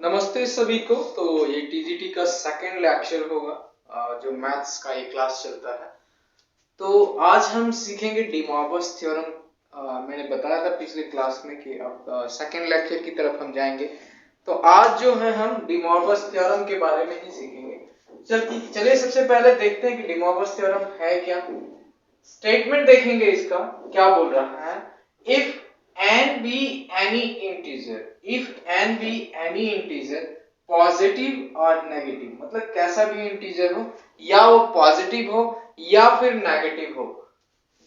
नमस्ते सभी को। तो ये टीजीटी का सेकंड लेक्चर होगा, जो मैथ्स का ये क्लास चलता है। तो आज हम सीखेंगे डी मॉर्गन्स थ्योरम। मैंने बताया था पिछले क्लास में कि अब सेकंड लेक्चर की तरफ हम जाएंगे। तो आज जो है हम डी मॉर्गन्स थ्योरम के बारे में ही सीखेंगे। चलिए सबसे पहले देखते हैं कि डी मॉर्गन्स थ्योरम है क्या। स्टेटमेंट देखेंगे इसका क्या बोल रहा है। If n be any integer, if n be any integer positive और नेगेटिव, मतलब कैसा भी इंटीजर हो, या वो पॉजिटिव हो या फिर नेगेटिव हो,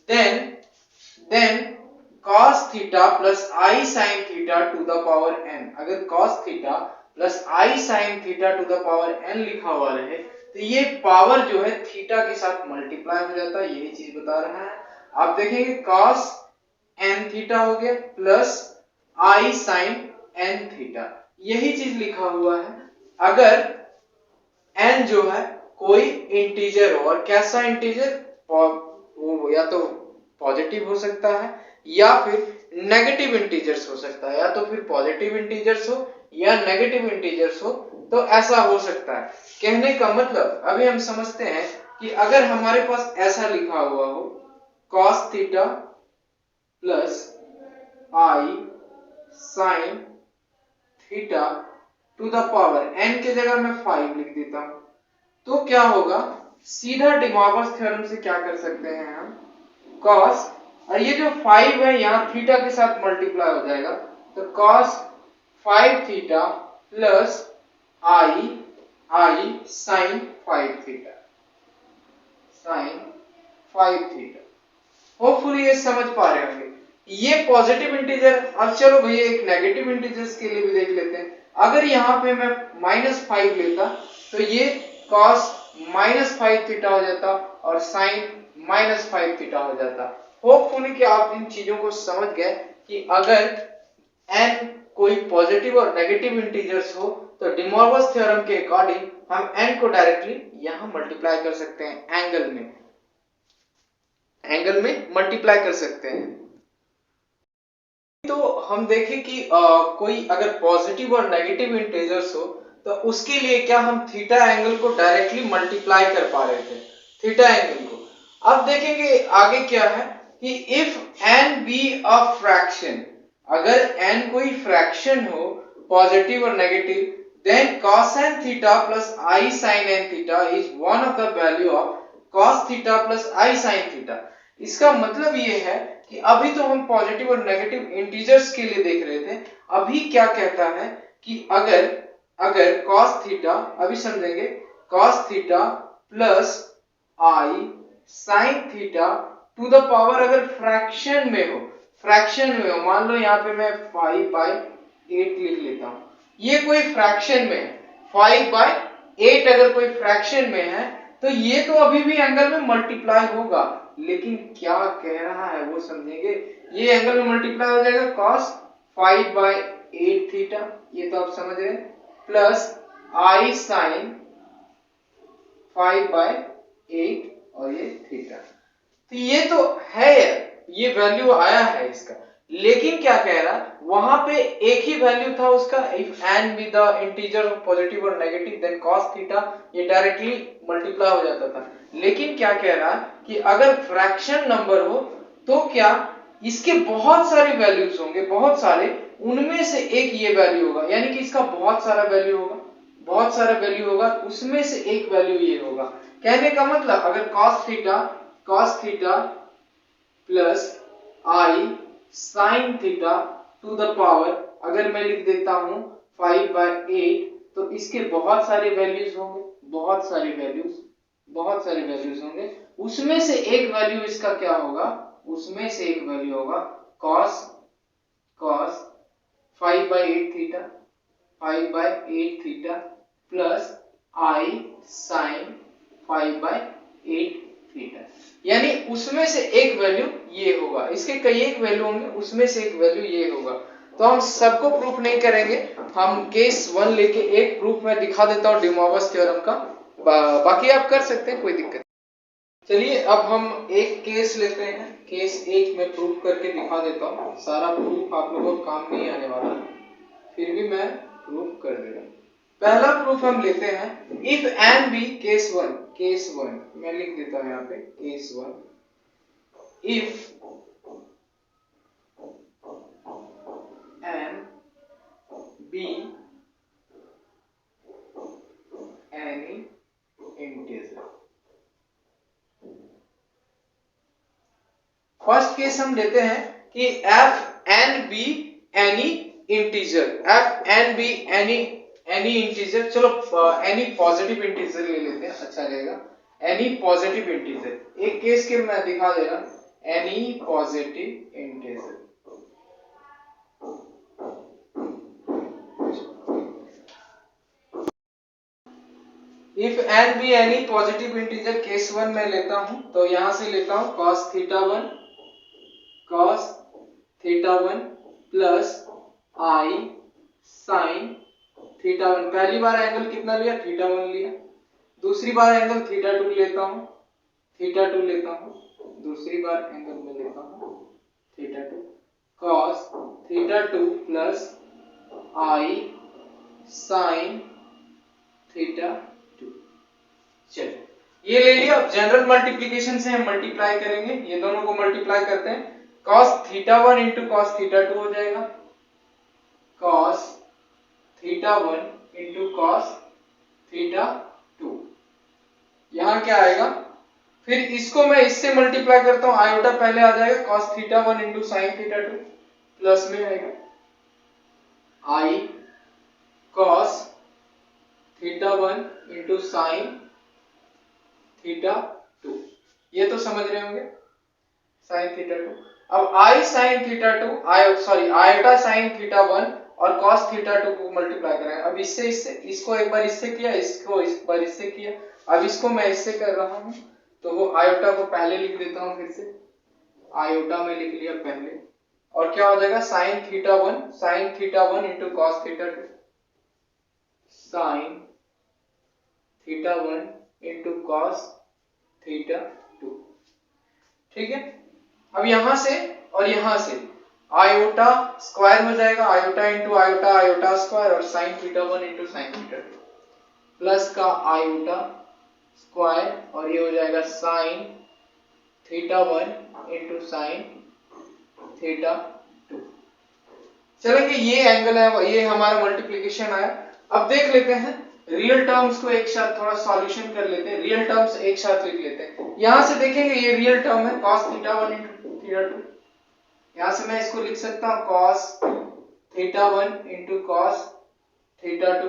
then cos theta plus i sin theta two the power n, अगर cos theta plus i sin theta two the power n लिखा हुआ रहे तो ये पावर जो है थीटा के साथ मल्टीप्लाई हो जाता है, यही चीज बता रहा है। आप देखेंगे cos n थीटा हो गया plus i sin n theta, यही चीज लिखा हुआ है। अगर n जो है कोई इंटीजर हो, और कैसा इंटीजर, वो या तो पॉजिटिव हो सकता है या फिर नेगेटिव इंटीजर्स हो सकता है, या तो फिर पॉजिटिव इंटीजर्स हो या नेगेटिव इंटीजर्स हो, तो ऐसा हो सकता है। कहने का मतलब अभी हम समझते हैं कि अगर हमारे पास ऐसा लिखा हुआ हो cos theta plus i sin theta two the power n की जगह मैं 5 लिख देता हूं, तो क्या होगा, सीधा डी मॉर्गन्स थ्योरम से क्या कर सकते हैं हम, cos, और ये जो 5 है यहाँ थीटा के साथ मल्टीप्लाई हो जाएगा, तो cos 5 theta plus i sin 5 theta, sin 5 theta. Hopefully ये समझ पा रहे होंगे। ये पॉजिटिव इंटीजर। अब चलो भैया एक नेगेटिव इंटीजर्स के लिए भी देख लेते हैं। अगर यहाँ पे मैं -5 लेता तो ये cos -5 थीटा हो जाता और sin -5 थीटा हो जाता। होपफुली कि आप इन चीजों को समझ गए कि अगर n कोई पॉजिटिव और नेगेटिव इंटीजर्स हो तो डी मॉर्गन्स थ्योरम के अकॉर्डिंग हम n को डायरेक्टली यहाँ मल्टीप्लाई कर सकते हैं, एंगल में मल्टीप्लाई कर सकते हैं। तो हम देखें कि कोई अगर पॉजिटिव और नेगेटिव इंटीजर्स हो तो उसके लिए क्या हम थीटा एंगल को डायरेक्टली मल्टीप्लाई कर पा रहे थे, थीटा एंगल को। अब देखेंगे आगे क्या है कि if n be a fraction, अगर n कोई फ्रैक्शन हो पॉजिटिव और negative, then cos n theta plus i sin n theta is one of the value of cos theta plus i sin theta. इसका मतलब ये है कि अभी तो हम पॉजिटिव और नेगेटिव इंटीजर्स के लिए देख रहे थे, अभी क्या कहता है कि अगर cos थीटा, अभी समझेंगे, cos theta plus i sin theta two the power, अगर फ्रैक्शन में हो, मान लो यहाँ पे मैं 5/8 लिख लेता हूं, ये कोई फ्रैक्शन में है, 5/8 अगर कोई फ्रैक्शन में है तो ये तो अभी भी एंगल में मल्टीप्लाई होगा, लेकिन क्या कह रहा है वो समझेंगे। ये एंगल में मल्टीप्लाई हो जाएगा cos 5/8 थीटा, ये तो आप समझ रहे हैं, प्लस i sin 5/8 और ये थीटा। तो ये तो है, ये वैल्यू आया है इसका, लेकिन क्या कह रहा, वहां पे एक ही वैल्यू था उसका, if n be the integer of positive और नेगेटिव देन cos थीटा, ये डायरेक्टली मल्टीप्लाई हो जाता था। लेकिन क्या कह रहा कि अगर फ्रैक्शन नंबर हो तो क्या इसके बहुत सारे वैल्यूज होंगे, बहुत सारे, उनमें से एक ये वैल्यू होगा, यानी कि इसका बहुत सारा वैल्यू होगा, उसमें से एक वैल्यू ये होगा। कहने का मतलब अगर cos theta plus i sin theta two the power, अगर मैं लिख देता हूं 5/8, तो इसके बहुत सारे वैल्यूज होंगे, बहुत सारे वैल्यूज होंगे, उसमें से एक वैल्यू इसका क्या होगा, उसमें से एक वैल्यू होगा cos 5/8 theta plus i sin 5/8 theta, यानी उसमें से एक वैल्यू ये होगा, इसके कई एक वैल्यू होंगे, उसमें से एक वैल्यू ये होगा। तो हम सबको प्रूफ नहीं करेंगे, हम केस 1 लेके एक प्रूफ में दिखा देता हूं डी मॉर्गन्स थ्योरम का, बाकी आप कर सकते हैं, कोई दिक्कत। चलिए अब हम एक केस लेते हैं, केस 1 में प्रूफ करके दिखा देता हूं, सारा प्रूफ आप लोगों को काम नहीं आने वाला, फिर भी मैं प्रूफ कर देगा। पहला प्रूफ हम लेते हैं, if n be case one मैं लिख देता हूं यहाँ पे case one, if n be any integer. First case हम लेते हैं कि if n be any integer, if n be any integer, चलो एनी पॉजिटिव इंटीजर ले लेते हैं, अच्छा रहेगा। एनी पॉजिटिव इंटीजर, एक केस के मैं दिखा दे रहा हूं, any positive integer. If n be any positive integer, case one में लेता हूं, तो यहां से लेता हूं cos theta one plus i sine theta one. पहली बार एंगल कितना लिया, थीटा वन लिया। दूसरी बार एंगल थीटा टू लेता हूं, दूसरी बार एंगल में लेता हूं theta two, cos theta two plus i sine theta two. चलिए ये ले लिया। अब जनरल मल्टीप्लिकेशन से हम मल्टीप्लाई करेंगे, ये दोनों को मल्टीप्लाई करते हैं, cos theta one into cos theta to हो जाएगा, cos theta one into cos theta to. यहां क्या आएगा, फिर इसको मैं इससे मल्टीप्लाई करता हूं, आयोटा पहले आ जाएगा, cos theta one into sine theta two, plus में आएगा i cos theta one into sine theta two. ये तो समझ रहे होंगे, साइन थीटा टू। अब i sine theta two, iota sine theta one और cos थीटा टू को मल्टीप्लाई करेंगे। अब इससे इसको एक बार इससे किया, इसको इस बार इससे किया, अब इसको मैं इससे कर रहा हूं, तो वो आयोटा को पहले लिख देता हूं, फिर से आयोटा में लिख लिया पहले, और क्या हो जाएगा sine theta one into cos theta to, sign theta one into cos theta to. ठीक है। अब यहां से और यहां से आयोटा स्क्वायर हो जाएगा, iota into iota, iota square, और sine theta one into sine theta two, plus का आयोटा स्क्वायर, और ये हो जाएगा sine theta one into sine theta two. चलेंगे, ये एंगल है, ये हमारा मल्टीप्लिकेशन आया। अब देख लेते हैं रियल टर्म्स को एक साथ, थोड़ा सॉल्यूशन कर लेते हैं, रियल टर्म्स एक साथ लिख लेते हैं। यहां से देखेंगे ये रियल टर्म है cos theta one into theta two, यहां से मैं इसको लिख सकता हूं cos theta one into cos theta to,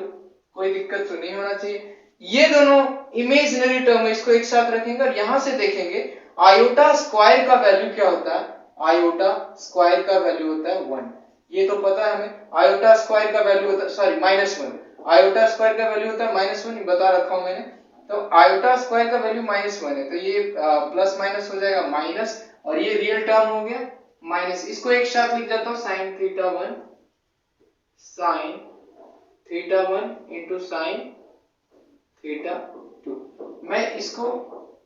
कोई दिक्कत तो नहीं होना चाहिए। ये दोनों इमेजिनरी टर्म है, इसको एक साथ रखेंगे, और यहां से देखेंगे आयोटा स्क्वायर का वैल्यू क्या होता है, आयोटा स्क्वायर का वैल्यू होता है 1, ये तो पता है हमें। आयोटा स्क्वायर का वैल्यू होता है, सॉरी -1, आयोटा स्क्वायर का वैल्यू होता है -1, बता रखा हूं मैंने। तो आयोटा स्क्वायर का वैल्यू -1 है, तो ये प्लस माइनस हो जाएगा माइनस, और ये रियल टर्म हो गया माइनस। इसको एक साथ लिख जाता हूं, sign theta one into sine theta to, मैं इसको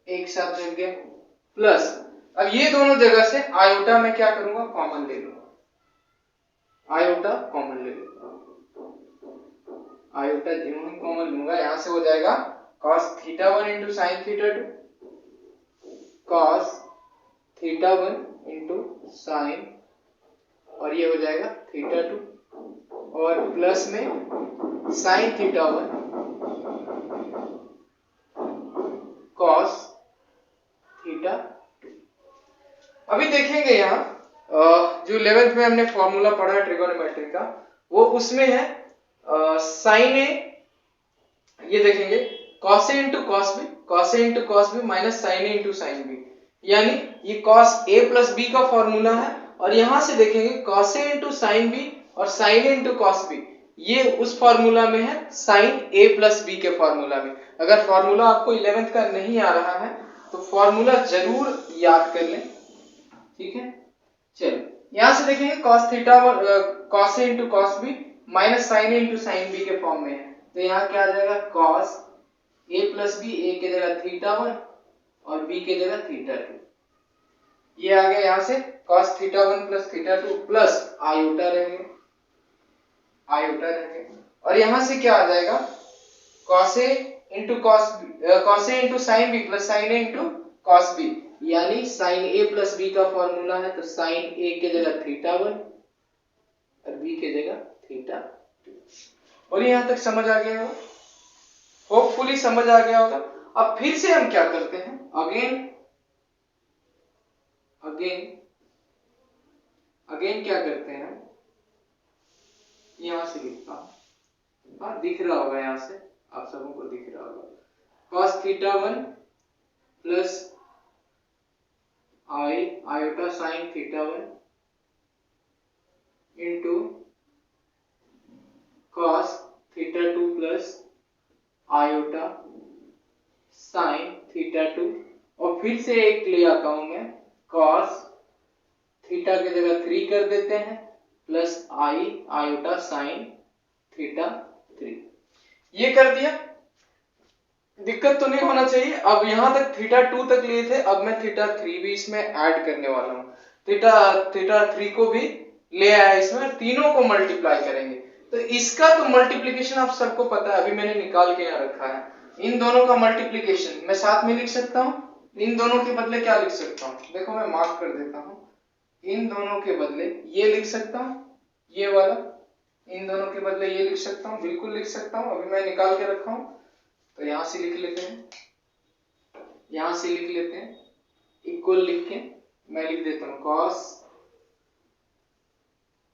एक साथ लिख दिया, प्लस अब ये दोनों जगह से आयोटा में क्या करूंगा, कॉमन ले लूंगा, आयोटा कॉमन ले लूंगा, आयोटा जो ही कॉमन लूंगा, यहां से हो जाएगा cos theta one into sine theta two, cos theta one into sign, और ये हो जाएगा थीटा टू, और प्लस में sign theta one cos theta to. अभी देखेंगे यहाँ जो 11th में हमने फॉर्मूला पढ़ा है ट्रिगोनोमेट्री का, वो उसमें है साइन ए, ये देखेंगे cos a into cos b minus sine a into sine b, यानी ये cos a प्लस b का फॉर्मूला है, और यहां से देखेंगे cos a into sine b और sin a into cos b, ये उस फॉर्मूला में है sin a प्लस b के फॉर्मूला में। अगर फॉर्मूला आपको 11th का नहीं आ रहा है तो फॉर्मूला जरूर याद कर लें, ठीक है। चलो यहां से देखेंगे cos a into cos b minus sine a into sine b के फॉर्म में है, तो यहाँ क्या आ जाएगा cos a plus b, a की जगह थीटा वन और b की जगह थीटा टू, ये आ गया यहां से cos theta one plus theta two, plus iota रहेंगे, और यहां से क्या आ जाएगा, cos A into cos A into sine b plus sine A into cos B, यानी sin A प्लस B का फॉर्मूला है, तो sin A के जगह θ1 और B के जगह θ2। और यहां तक समझ आ गया होगा, होपफुली समझ आ गया होगा। अब फिर से हम क्या करते हैं, अगेन क्या करते हैं, यहां से लिखता हूं, हाँ दिख रहा होगा, यहां से आप सबों को दिख रहा होगा, cos θ1 plus iota sine θ1 into cos θ2 plus iota sine θ2, और फिर से एक ले आता हूं मैं, cos थीटा की जगह 3 कर देते हैं प्लस आयोटा साइन θ3, ये कर दिया, दिक्कत तो नहीं होना चाहिए। अब यहां तक θ2 तक लिए थे, अब मैं θ3 भी इसमें ऐड करने वाला हूं, θ3 को भी ले आया इसमें, तीनों को मल्टीप्लाई करेंगे। तो इसका तो मल्टीप्लिकेशन आप सबको पता है, अभी मैंने निकाल के यहाँ रखा है, इन दोनों का मल्टीप्लिकेशन मैं साथ में लिख सकता हूं, इन दोनों के बदले क्या लिख सकता हूं, देखो मैं मार्क कर देता हूं, इन दोनों के बदले ये लिख सकता हूं, ये वाला, इन दोनों के बदले ये लिख सकता हूं, बिल्कुल लिख सकता हूं, अभी मैं निकाल के रखा हूं, तो यहां से लिख लेते हैं, यहां से लिख लेते हैं, इक्वल लिख के मैं लिख देता हूं cos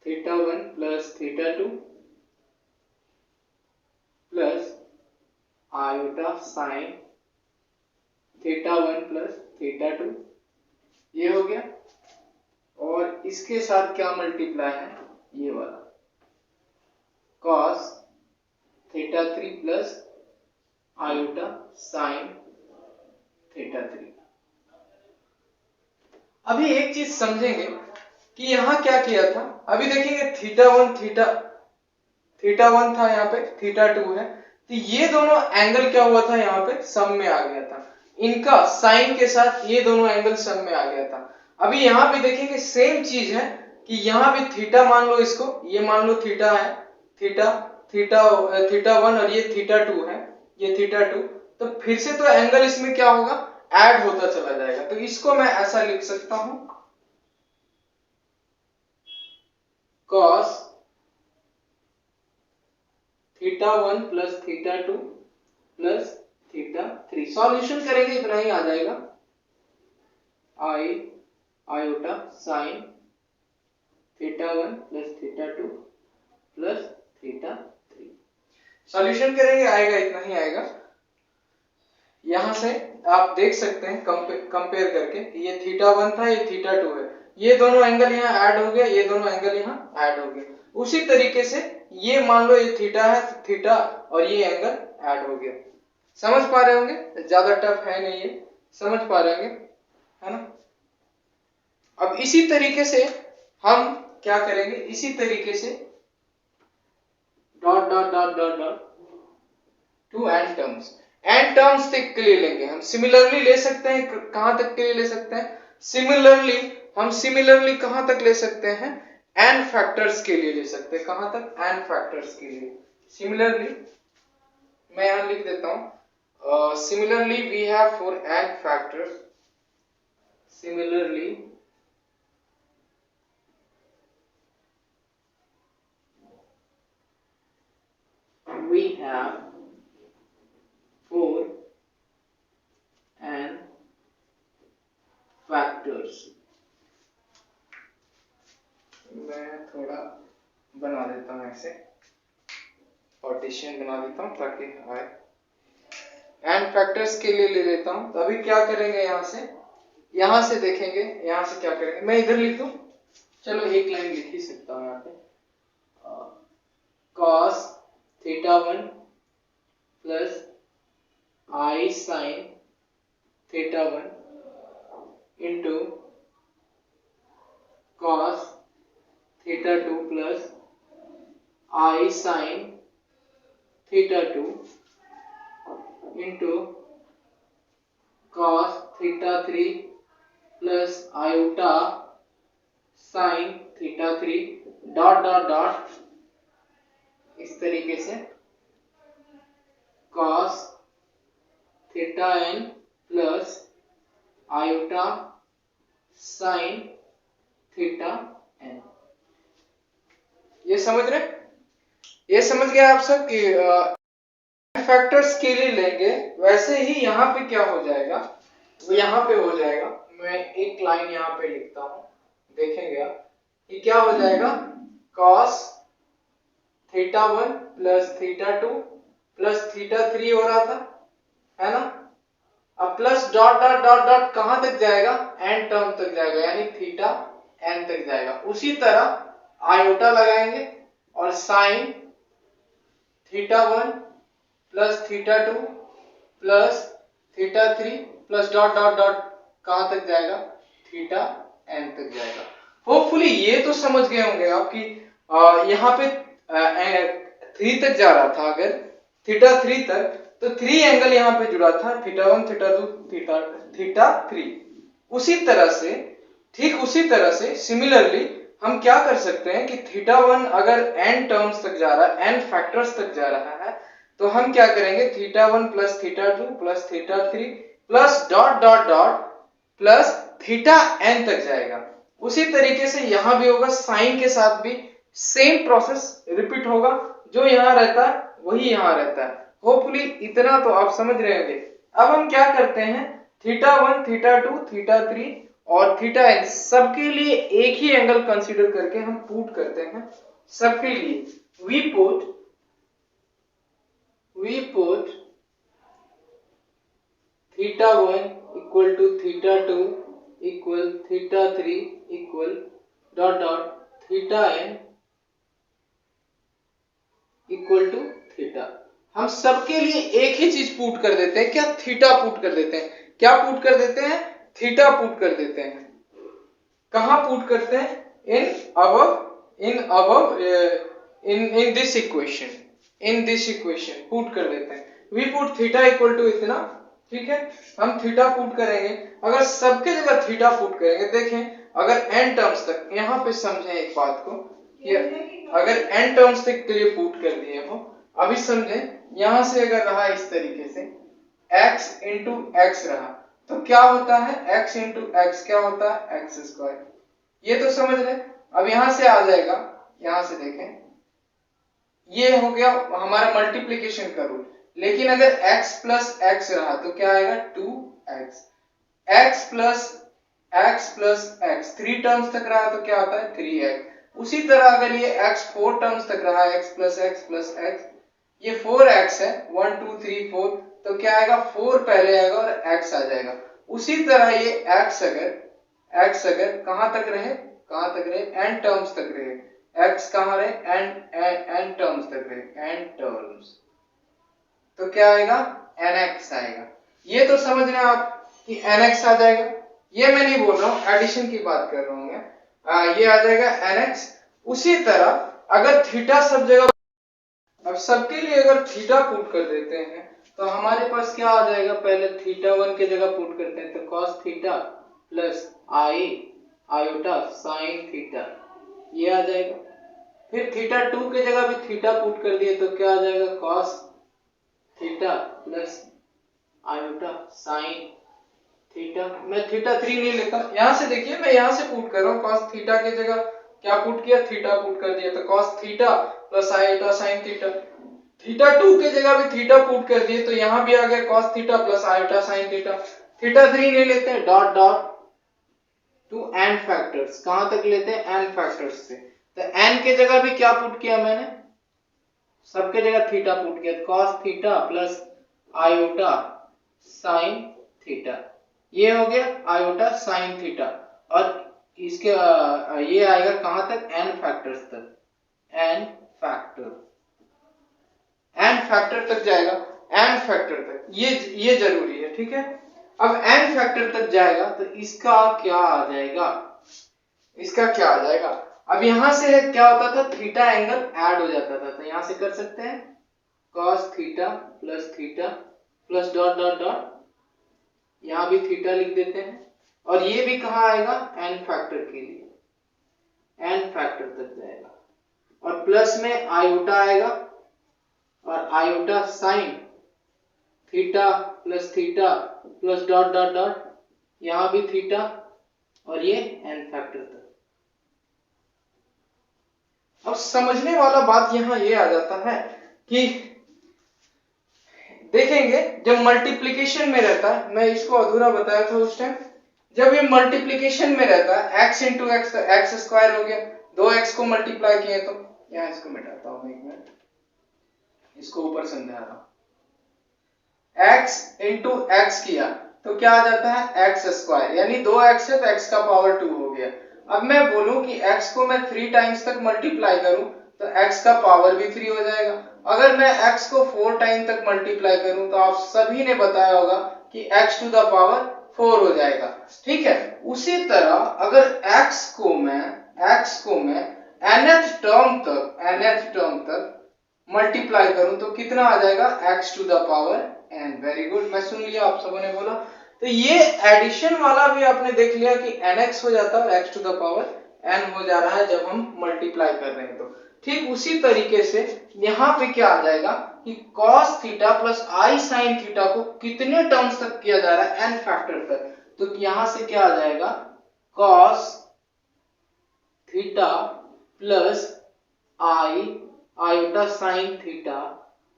θ1 plus θ2 plus iota sine θ1 plus θ2, ये हो गया। और इसके साथ क्या मल्टीप्लाई है, ये वाला cos θ3 प्लस आयोटा साइन θ3। अभी एक चीज समझेंगे कि यहां क्या किया था, अभी देखेंगे θ1 था, यहाँ पे θ2 है, तो ये दोनों एंगल क्या हुआ था, यहाँ पे सम में आ गया था, इनका साइन के साथ ये दोनों एंगल सम में आ गया था। अभी यहाँ पे देखेंगे सेम चीज है कि यहाँ भी थीटा मान लो, इसको ये मान लो थीटा है, θ1 और ये θ2 है, ये θ2, तो फिर से तो एंगल इसमें क्या होगा, ऐड होता चला जाएगा, तो इसको मैं ऐसा लिख सकता हूं, cos θ1 प्लस θ2 प्लस θ3, सॉल्यूशन करेंगे इतना ही आ जाएगा, iota sine θ1 plus θ2 plus θ3, solution करेंगे आएगा इतना ही आएगा। यहां से आप देख सकते हैं कंपेयर करके, ये θ1 था, ये θ2 है, ये दोनों एंगल यहाँ ऐड हो गया, ये दोनों एंगल यहाँ ऐड हो गए, उसी तरीके से ये मान लो ये थीटा है, थीटा और ये एंगल ऐड हो गया, समझ पा रहे होंगे, ज्यादा टफ है नहीं, ये समझ पा रहे होंगे, है ना। अब इसी तरीके से हम क्या करेंगे, इसी तरीके से dot dot dot dot dot to and terms तक के लिए लेंगे हम, सिमिलरली ले सकते हैं, कहां तक के लिए ले सकते हैं, सिमिलरली कहां तक ले सकते हैं, एन फैक्टर्स के लिए ले सकते हैं, कहां तक, एन फैक्टर्स के लिए। सिमिलरली मैं यहां लिख देता हूं, similarly we have for n factors, similarly we have four n factors। मैं थोड़ा बना देता हूं ऐसे, पार्टीशन बना देता हूं ताकि आए, n फैक्टर्स के लिए ले लेता हूं। तो अभी क्या करेंगे, यहां से देखेंगे, यहां से क्या करेंगे, मैं इधर लिख दूं, चलो एक लाइन लिख ही सकता हूं यहाँ पे, cos θ1 plus I sin θ1 into cos θ2 plus I sin θ2 into cos θ3 plus iota sin θ3 dot dot dot इस तरीके से cos theta n plus iota sine theta n। ये समझ रहे, ये समझ गए आप सब कि फैक्टर्स के लिए लेंगे वैसे ही यहाँ पे क्या हो जाएगा, वो यहाँ पे हो जाएगा। मैं एक लाइन यहाँ पे लिखता हूँ, देखेंगे आप कि क्या हो जाएगा, cos theta 1 plus theta 2 plus theta 3 हो रहा था, है ना। अब plus dot dot dot dot कहां तक जाएगा, एन टर्म तक जाएगा, यानी थीटा एन तक जाएगा। उसी तरह आयोटा लगाएंगे और sine theta 1 plus theta 2 plus theta 3 plus dot dot dot कहां तक जाएगा, थीटा एन तक जाएगा। होपफुली ये तो समझ गए होंगे आप कि यहाँ पे 3 तक जा रहा था, अगर थीटा 3 तक, तो 3 एंगल यहाँ पे जुड़ा था, थीटा 1 थीटा 2 थीटा 3। उसी तरह से, ठीक उसी तरह से सिमिलरली हम क्या कर सकते हैं कि थीटा 1 अगर n टर्म्स तक जा रहा है, n फैक्टर्स तक जा रहा है, तो हम क्या करेंगे, theta 1 plus theta 2 plus theta 3 plus dot dot dot plus theta n तक जाएगा। उसी तरीके से यहां भी होगा, साइन के साथ भी सेम प्रोसेस रिपीट होगा, जो यहां रहता है वही यहां रहता है। होपफुली इतना तो आप समझ रहे होंगे। अब हम क्या करते हैं, थीटा 1 थीटा 2 थीटा 3 और थीटा n सबके लिए एक ही एंगल कंसीडर करके हम पुट करते हैं। सबके लिए we put theta 1 equal to theta 2 equal theta 3 equal dot dot theta n equal to theta. हम सबके लिए एक ही चीज पुट कर देते हैं, क्या, थीटा पुट कर देते हैं। क्या पुट कर देते हैं, थीटा पुट कर देते हैं। कहां पुट करते हैं, इन दिस इक्वेशन पुट कर देते हैं। We put theta equal to इतना, ठीक है, हम थीटा पुट करेंगे। अगर सबके जगह थीटा पुट करेंगे, देखें अगर n टर्म्स तक, यहां पे समझें एक बात को, अगर n टर्म्स तक के लिए पुट कर दिए हो, अभी समझें यहां से अगर रहा इस तरीके से x इंटू एक्स रहा, तो क्या होता है, x इंटू एक्स क्या होता है, एक्स स्क्वायर। ये तो समझ रहे। अब यहां से आ जाएगा, यहां से देखें, ये हो गया हमारा मल्टीप्लीकेशन का रूल। लेकिन अगर x प्लस एक्स रहा तो क्या आएगा, 2x, x plus x 3 terms तक रहा तो क्या होता है, 3x। उसी तरह अगर ये x 4 टर्म्स तक रहा, x प्लस एक्स, ये 4x है, 1 2 3 4, तो क्या आएगा, 4 पहले आएगा और x आ जाएगा। उसी तरह ये x अगर कहां तक रहे, n टर्म्स तक रहे, x कहां रहे, n टर्म्स तक रहे, n टर्म्स, तो क्या आएगा, nx आएगा। ये तो समझ रहे हैं आप कि nx आ जाएगा। ये मैं नहीं बोल रहा हूं, एडिशन की बात कर रहा हूं मैं, ये आ जाएगा nx। उसी तरह अगर थीटा सब जगह, अब सबके लिए अगर थीटा पुट कर देते हैं तो हमारे पास क्या आ जाएगा, पहले थीटा 1 के जगह पुट करते हैं तो cos theta plus iota sine theta, ये आ जाएगा। फिर थीटा 2 के जगह भी थीटा पुट कर दिए तो क्या आ जाएगा, cos theta plus iota sine theta. मैं थीटा 3 नहीं लेता, यहां से देखिए मैं यहां से पुट कर रहा हूं, cos थीटा के जगह क्या पुट किया, थीटा पुट कर दिया तो cos theta plus iota sine theta. Theta 2 के जगह भी थीटा पुट कर दिए तो यहां भी आ गया cos theta plus iota sine theta. Theta 3 नहीं लेते हैं, dot dot to n factors, कहां तक लेते हैं, n फैक्टर्स से। तो n के जगह भी क्या पुट किया मैंने, सबके जगह थीटा पुट किया, cos theta plus iota sine theta, ये हो गया आयोटा साइन थीटा। और इसके ये आएगा कहां तक, n फैक्टर्स तक, n फैक्टर तक जाएगा, n फैक्टर तक, ये जरूरी है, ठीक है। अब n फैक्टर तक जाएगा तो इसका क्या आ जाएगा, अब यहां से क्या होता था, थीटा एंगल ऐड हो जाता था, तो यहां से कर सकते हैं cos theta plus dot dot dot, यहां भी थीटा लिख देते हैं। और ये भी कहां आएगा, n फैक्टर के लिए, n फैक्टर तक जाएगा। और प्लस में आयोटा आएगा, iota sine theta plus dot dot dot, यहां भी थीटा और ये n फैक्टर तक। अब समझने वाला बात यहां ये आ जाता है कि देखेंगे जब मल्टीप्लिकेशन में रहता है, मैं इसको अधूरा बताया था उस टाइम, जब ये मल्टीप्लिकेशन में रहता है x इंटू एक्स, तो एक्स स्क्वायर हो गया, 2x को मल्टीप्लाई किए तो यहां इसको मिटाता हूं, एक मिनट इसको ऊपर समझा रहा हूं, x इंटू एक्स किया तो क्या आ जाता है एक्स स्क्वायर, यानी 2x है तो x का पावर 2 हो गया। अब मैं बोलूं कि x को मैं 3 टाइम्स तक मल्टीप्लाई करूं तो x का पावर भी 3 हो जाएगा। अगर मैं x को 4 टाइम तक मल्टीप्लाई करूं तो आप सभी ने बताया होगा कि x टू द पावर 4 हो जाएगा, ठीक है। उसी तरह अगर x को मैं nth टर्म तक मल्टीप्लाई करूं तो कितना आ जाएगा x to the power n। Very good, मैं सुन लिया आप सबों ने बोला। तो ये एडिशन वाला भी आपने देख लिया कि nx हो जाता है और x to the power n हो जा रहा है जब हम मल्टीप्लाई कर रहे हैं तो। ठीक उसी तरीके से यहाँ पे क्या आ जाएगा कि cos theta plus i sin theta को कितने टर्म्स तक किया जा रहा है n फैक्टर तक, तो यहां से क्या आ जाएगा cos theta plus i iota sine theta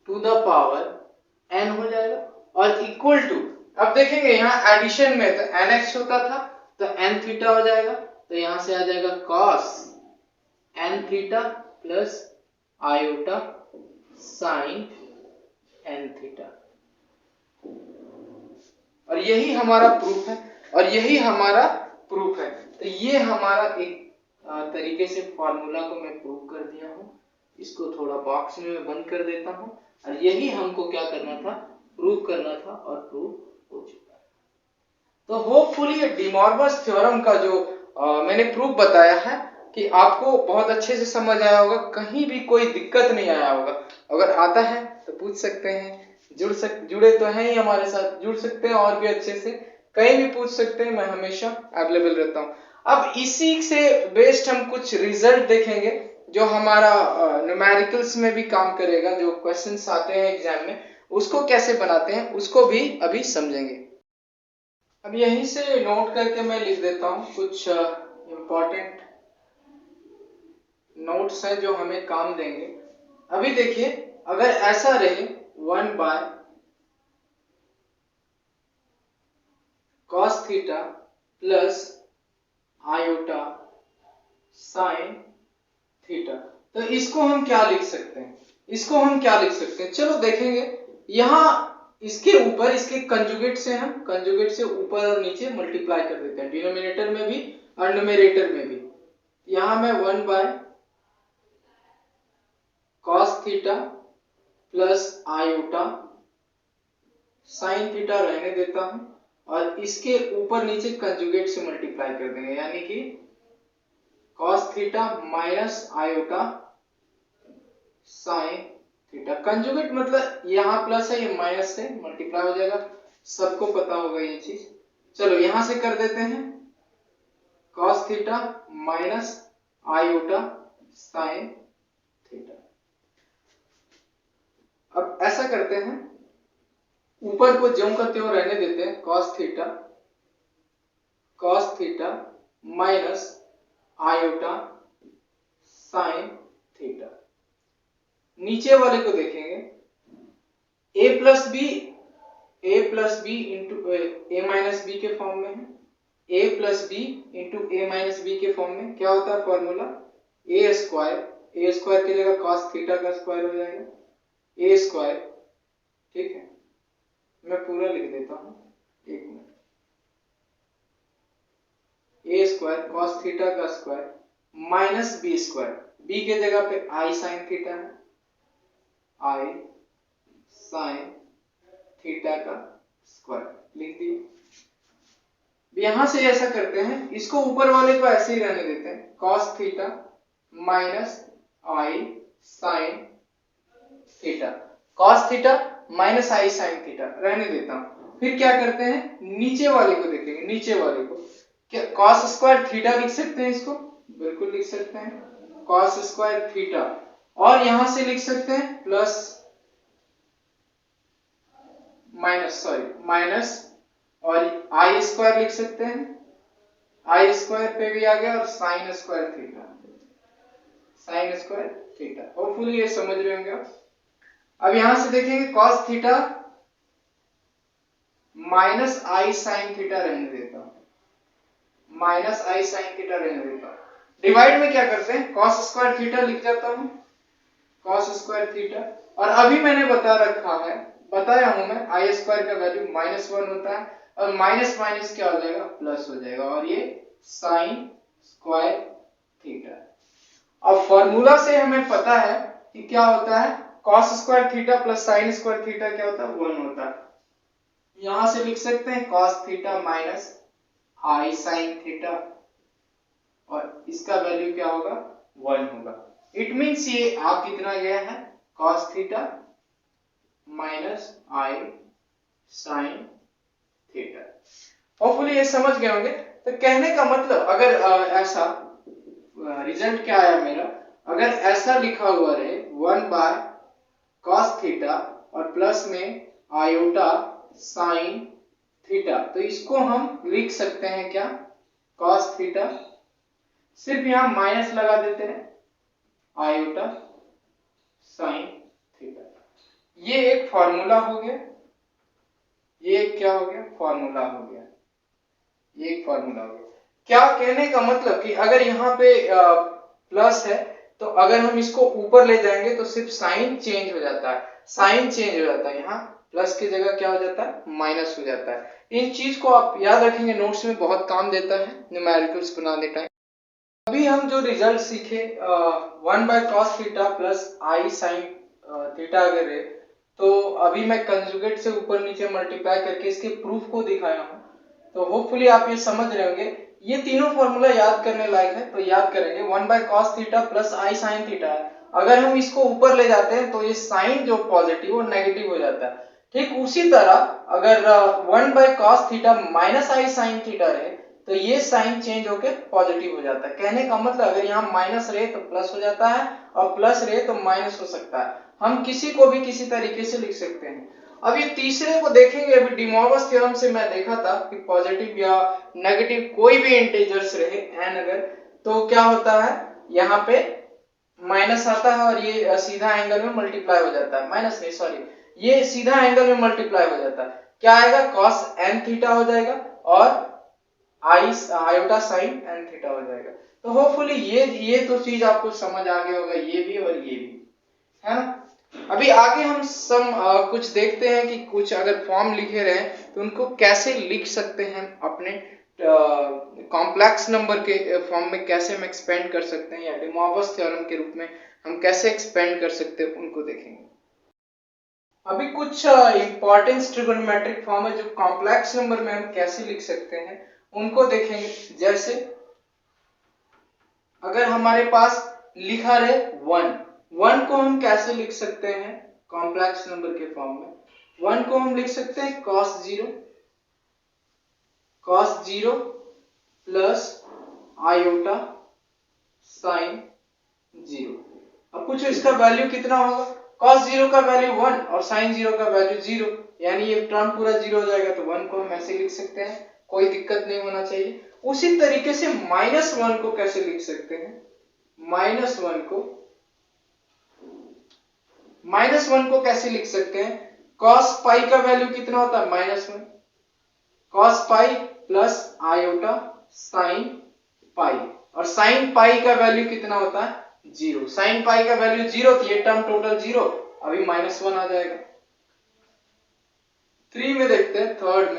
to the power n हो जाएगा और इक्वल टू, अब देखेंगे यहाँ एडिशन में तो nx होता था तो n थीटा हो जाएगा, तो यहां से आ जाएगा cos n theta plus iota sign n theta. और यही हमारा प्रूफ है तो ये हमारा एक तरीके से फॉर्मूला को मैं प्रूव कर दिया हूं। इसको थोड़ा बॉक्स में मैं बंद कर देता हूं और यही हमको क्या करना था, प्रूव करना था और प्रूव हो चुका है। तो होपफुली डी मॉर्गन्स थ्योरम का जो मैंने प्रूफ बताया है कि आपको बहुत अच्छे से समझ आया होगा, कहीं भी कोई दिक्कत नहीं आया होगा। अगर आता है तो पूछ सकते हैं, जुड़े तो हैं ही हमारे साथ, जुड़ सकते हैं और भी अच्छे से, कहीं भी पूछ सकते हैं, मैं हमेशा अवेलेबल रहता हूं। अब इसी से बेस्ड हम कुछ रिजल्ट देखेंगे जो हमारा न्यूमेरिकल्स में भी काम करेगा, जो क्वेश्चंस आते हैं एग्जाम में उसको कैसे बनाते हैं उसको भी अभी समझेंगे। अब यहीं से नोट करके मैं लिख देता हूं कुछ इंपॉर्टेंट नोट्स हैं जो हमें काम देंगे। अभी देखिए अगर ऐसा रहे 1 by cos theta plus iota sine theta, तो इसको हम क्या लिख सकते हैं, चलो देखेंगे। यहां इसके ऊपर इसके कंजुगेट से ऊपर और नीचे मल्टीप्लाई कर देते हैं, डिनोमिनेटर में भी और न्यूमरेटर में भी। यहां मैं 1 by cos theta plus iota sine theta रहने देता हूं और इसके ऊपर नीचे कंजुगेट से मल्टीप्लाई कर देंगे, यानी कि cos theta minus iota sine theta. Conjugate मतलब यहाँ प्लस है, ये माइनस से मल्टीप्लाई हो जाएगा, सबको पता होगा ये चीज। चलो यहां से कर देते हैं cos theta minus iota sine theta. अब ऐसा करते हैं, ऊपर को ज्यों का त्यों रहने देते हैं, cos theta minus iota sine theta. नीचे वाले को देखेंगे a plus b into a minus b के फॉर्म में है, a plus b into a minus b के फॉर्म में क्या होता है फॉर्मूला, ए स्क्वायर की जगह cos थीटा का स्क्वायर हो जाएगा, ए स्क्वायर, ठीक है। मैं पूरा लिख देता हूं, एक minute, a square cos theta का square minus b square, b के जगह पे आई साइन थीटा है, आई साइन थीटा का स्क्वायर लिख दिया। यहां से ऐसा करते हैं, इसको ऊपर वाले को ऐसे ही रहने देते हैं, cos theta minus I sine theta, cos theta minus I sine theta रहने देता हूं। फिर क्या करते हैं, नीचे वाले को देखेंगे, नीचे वाले को क्या cos स्क्वायर थीटा लिख सकते हैं, इसको बिल्कुल लिख सकते हैं cos स्क्वायर थीटा, और यहां से लिख सकते हैं प्लस माइनस और आई स्क्वायर लिख सकते हैं, आई स्क्वायर पे भी आ गया और sine square theta, sine square theta. Hopefully ये समझ रहे होंगे आप। अब यहां से देखेंगे cos theta minus I sine theta रहने देता हूं, माइनस आई साइन थीटा रहने देता हूं। डिवाइड में क्या करते हैं, कॉस स्क्वायर थीटा लिख जाता हूं, कॉस स्क्वायर थीटा। और अभी मैंने बताया हूं मैं आई स्क्वायर का वैल्यू -1 होता है और माइनस माइनस क्या हो जाएगा, प्लस हो जाएगा और ये साइन स्क्वायर थीटा। अब फॉर्मूला से हमें पता है कि क्या होता है, cos square theta plus sine square theta क्या होता है, 1 होता है। यहां से लिख सकते हैं cos theta minus I sine theta और इसका वैल्यू क्या होगा, 1 होगा। इट मींस ये आ कितना गया है, cos theta minus I sine theta. Hopefully ये समझ गए होंगे। तो कहने का मतलब अगर ऐसा रिजल्ट क्या आया मेरा, अगर ऐसा लिखा हुआ रहे 1 बाय कॉस थीटा और प्लस में आयोटा साइन थीटा, तो इसको हम लिख सकते हैं क्या, कॉस थीटा, सिर्फ यहां माइनस लगा देते हैं, आयोटा साइन थीटा। ये एक फॉर्मूला हो गया, ये क्या हो गया, फॉर्मूला हो गया, ये एक फॉर्मूला हो गया। क्या कहने का मतलब कि अगर यहाँ पे प्लस है तो अगर हम इसको ऊपर ले जाएंगे तो सिर्फ साइन चेंज हो जाता है, साइन चेंज हो जाता है, यहाँ प्लस की जगह क्या हो जाता है, माइनस हो जाता है। इन चीज को आप याद रखेंगे, नोट्स में बहुत काम देता है न्यूमेरिकल्स बनाने टाइम। अभी हम जो रिजल्ट सीखे 1 by cos theta plus i sine theta अगर है, तो अभी मैं कंजुगेट से ऊपर नीचे मल्टीप्लाई करके इसके प्रूफ को दिखाया हूं। तो होपफुली आप ये समझ रहे होंगे। ये तीनों फॉर्मूला याद करने लायक है, तो याद करेंगे। 1 by cos theta plus i sine theta है, अगर हम इसको ऊपर ले जाते हैं तो ये साइन जो पॉजिटिव वो नेगेटिव हो जाता है। ठीक उसी तरह अगर 1 by cos theta minus I sine theta रहे तो ये साइन चेंज होके पॉजिटिव हो जाता है। कहने का मतलब अगर यहाँ माइनस रहे तो प्लस हो जाता है और प्लस रहे तो माइनस हो सकता है। हम किसी को भी किसी तरीके से लिख सकते हैं। अब ये तीसरे को देखेंगे। अभी डी मॉर्गन थ्योरम से मैं देखा था कि पॉजिटिव या नेगेटिव कोई भी इंटीजर्स रहे एन अगर, तो क्या होता है, यहाँ पे माइनस आता है और ये सीधा एंगल में मल्टीप्लाई हो जाता है, माइनस नहीं सॉरी, ये सीधा एंगल में मल्टीप्लाई हो जाता है। क्या आएगा, कॉस एन थीटा हो जाएगा और आयोटा साइन एन थीटा हो जाएगा। तो होपफुली ये तो चीज आपको समझ आ गया होगा, ये भी और ये भी, है ना। अभी आगे हम कुछ देखते हैं कि कुछ अगर फॉर्म लिखे रहे तो उनको कैसे लिख सकते हैं, अपने कॉम्प्लेक्स नंबर के फॉर्म में कैसे हम एक्सपेंड कर सकते हैं, या डी मॉर्गन थ्योरम के रूप में हम कैसे एक्सपेंड कर सकते हैं, उनको देखेंगे। अभी कुछ इंपॉर्टेंट ट्रिगोनोमेट्रिक फॉर्म है जो कॉम्प्लेक्स नंबर में हम कैसे लिख सकते हैं, उनको देखेंगे। जैसे अगर हमारे पास लिखा रहे 1 को हम कैसे लिख सकते हैं कॉम्प्लेक्स नंबर के फॉर्म में। 1 को हम लिख सकते हैं cos 0 प्लस आयोटा साइन 0। अब पूछो इसका वैल्यू कितना होगा, cos 0 का वैल्यू 1 और sin 0 का वैल्यू 0, यानी ये टर्म पूरा 0 हो जाएगा। तो 1 को हम ऐसे लिख सकते हैं, कोई दिक्कत नहीं होना चाहिए। उसी तरीके से -1 को कैसे लिख सकते हैं, -1 को कैसे लिख सकते हैं, cos पाई का वैल्यू कितना होता है, -1, cos pi plus iota sine पाई, और साइन पाई का वैल्यू कितना होता है, 0। साइन पाई का वैल्यू 0, तो ये टर्म टोटल 0, अभी -1 आ जाएगा। 3 में देखते हैं, थर्ड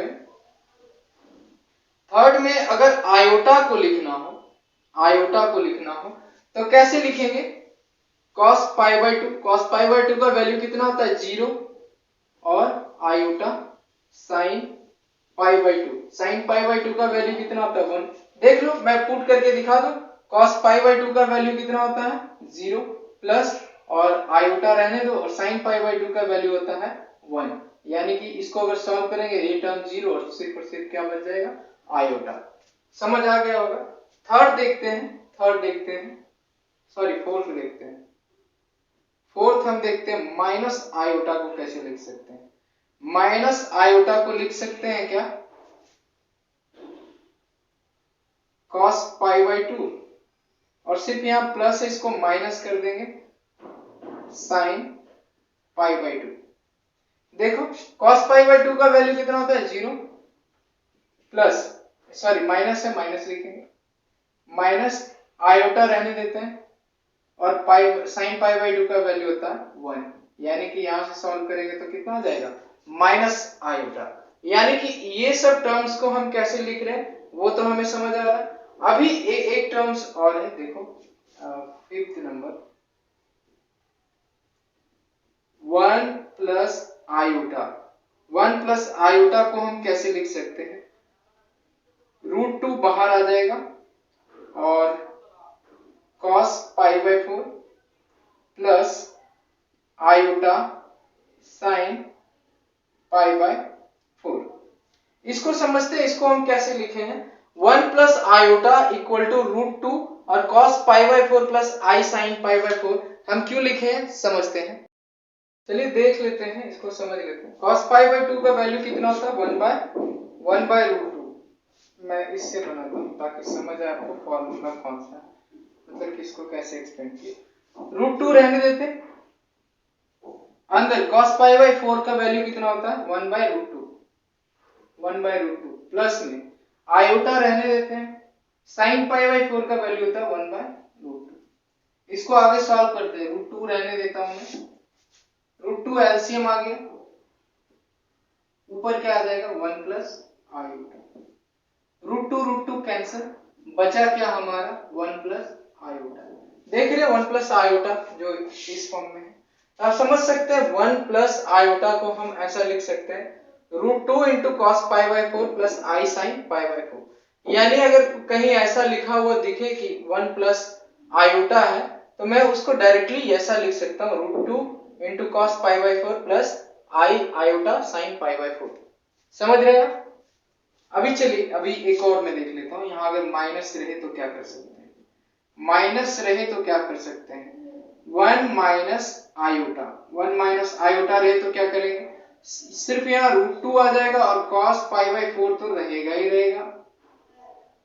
में अगर आयोटा को लिखना हो तो कैसे लिखेंगे, cos पाई बाय 2 का वैल्यू कितना होता है, 0, और iota sine pi bye 2, sign pi bye 2 का वैल्यू कितना होता है, 1। देख लो, मैं पुट करके दिखा दूं, cos पाई बाय 2 का वैल्यू कितना होता है, 0 प्लस, और आयोटा रहने दो, और साइन पाई बाय 2 का वैल्यू होता है 1, यानी कि इसको अगर सॉल्व करेंगे ये टर्म 0 और सिर्फ क्या बच जाएगा, आयोटा। समझ आ गया होगा। थर्ड देखते हैं, सॉरी फोर्थ देखते हैं। फोर्थ हम देखते हैं माइनस आयोटा को कैसे लिख सकते हैं। माइनस आयोटा को लिख सकते हैं क्या, cos पाई बाई 2, और सिर्फ यहाँ प्लस है, इसको माइनस कर देंगे sin पाई बाई 2। देखो cos पाई बाई 2 का वैल्यू कितना होता है 0, प्लस सॉरी माइनस है, माइनस लिखेंगे, माइनस आयोटा रहने देते हैं, और पाई sin पाई बाई 2 का वैल्यू होता है 1, यानी कि यहां से सॉल्व करेंगे तो कितना आ जाएगा माइनस आयोटा। यानी कि ये सब टर्म्स को हम कैसे लिख रहे हैं वो तो हमें समझ आ रहा है। अभी एक टर्म्स और है, देखो 5th number, 1 plus iota. 1 plus iota को हम कैसे लिख सकते हैं, √2 बाहर आ जाएगा और cos pi by 4 plus iota sin pi by 4। इसको समझते हैं, इसको हम कैसे लिखे हैं, 1 प्लस आयोटा इक्वल टू √2 और cos pi by 4 plus I sin pi by 4 हम क्यों लिखे हैं समझते हैं। चलिए देख लेते हैं, इसको समझ लेते हैं। cos पाई बाई 2 का वैल्यू कितना होता है 1 बाय √2। मैं इससे बनाता हूं ताकि समझ आए आपको फॉर्मूला कौन सा है, मतलब किसको कैसे एक्सपेंड किया। √2 रहने देते, अंदर cos पाई बाई 4 का वैल्यू कितना होता है 1 बाय √2 प्लस में आयोटा रहने देते हैं, sin पाई बाई 4 का वैल्यू होता है 1 बाय √2। इसको आगे सॉल्व करते हैं, √2 रहने देता हूं मैं, √2 एलसीएम आ गया, ऊपर क्या आ जाएगा 1 प्लस आयोटा, √2 कैंसिल, बचा क्या हमारा 1 प्लस आयोटा। देख रहे हैं 1 प्लस आयोटा जो इस फॉर्म में है, आप समझ सकते हैं 1 प्लस आयोटा को हम ऐसा लिख सकते हैं √2 into cos pi by 4 plus I sin pi by 4। यानी अगर कहीं ऐसा लिखा हुआ दिखे कि 1 प्लस आयोटा है तो मैं उसको डायरेक्टली ऐसा लिख सकता हूँ √2 into cos pi by 4 plus I iota sin pi by 4। समझ रहे हैं। अभी चलिए अभी एक और मैं देख लेता हूं, यहां अगर माइनस रहे तो क्या कर सकते हैं, माइनस रहे तो क्या कर सकते हैं 1 माइनस आयोटा, 1 माइनस आयोटा रहे तो क्या करेंगे, सिर्फ यहाँ √2 आ जाएगा और cos पाई बाई 4 तो रहेगा ही रहेगा,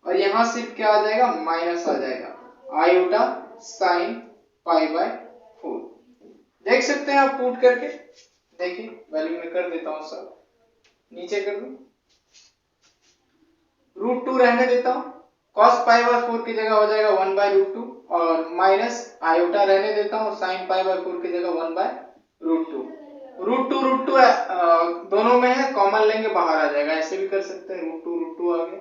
और यहां सिर्फ क्या आ जाएगा माइनस आ जाएगा आयोटा sin पाई बाई 4। देख सकते हैं आप पुट करके, देखिए वैल्यू में कर देता हूं, सब नीचे कर दूं, √2 रहने देता हूं, cos पाई बाई 4 की जगह हो जाएगा 1 बाय √2, और माइनस आयोटा रहने देता हूं, sin पाई बाई 4 की जगह 1 बाय √2। √2 दोनों में है, कॉमन लेंगे बाहर आ जाएगा, ऐसे भी कर सकते हैं, √2 आ गया,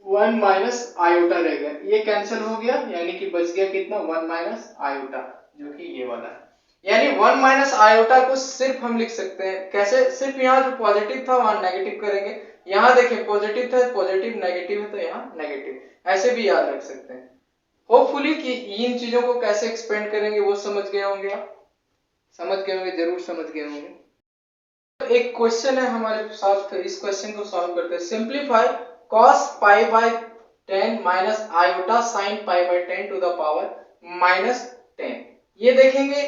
1 माइनस आयोटा रह गया, ये कैंसिल हो गया, यानी कि बच गया कितना 1 माइनस आयोटा, जो कि ये वाला है। यानी 1 माइनस आयोटा को सिर्फ हम लिख सकते हैं कैसे, सिर्फ यहाँ जो पॉजिटिव था वहां नेगेटिव करेंगे, यहाँ देखिए पॉजिटिव था, पॉजिटिव नेगेटिव है तो यहाँ नेगेटिव, ऐसे भी याद रख सकते हैं। होपफुली कि इन चीजों को कैसे एक्सपेंड करेंगे वो समझ गए होंगे, आप समझ गए होंगे, जरूर समझ गए होंगे। एक क्वेश्चन है हमारे साथ, इस क्वेश्चन को सॉल्व करते हैं। Simplify cos pi by 10 minus iota sin pi by 10 to the power minus 10। ये देखेंगे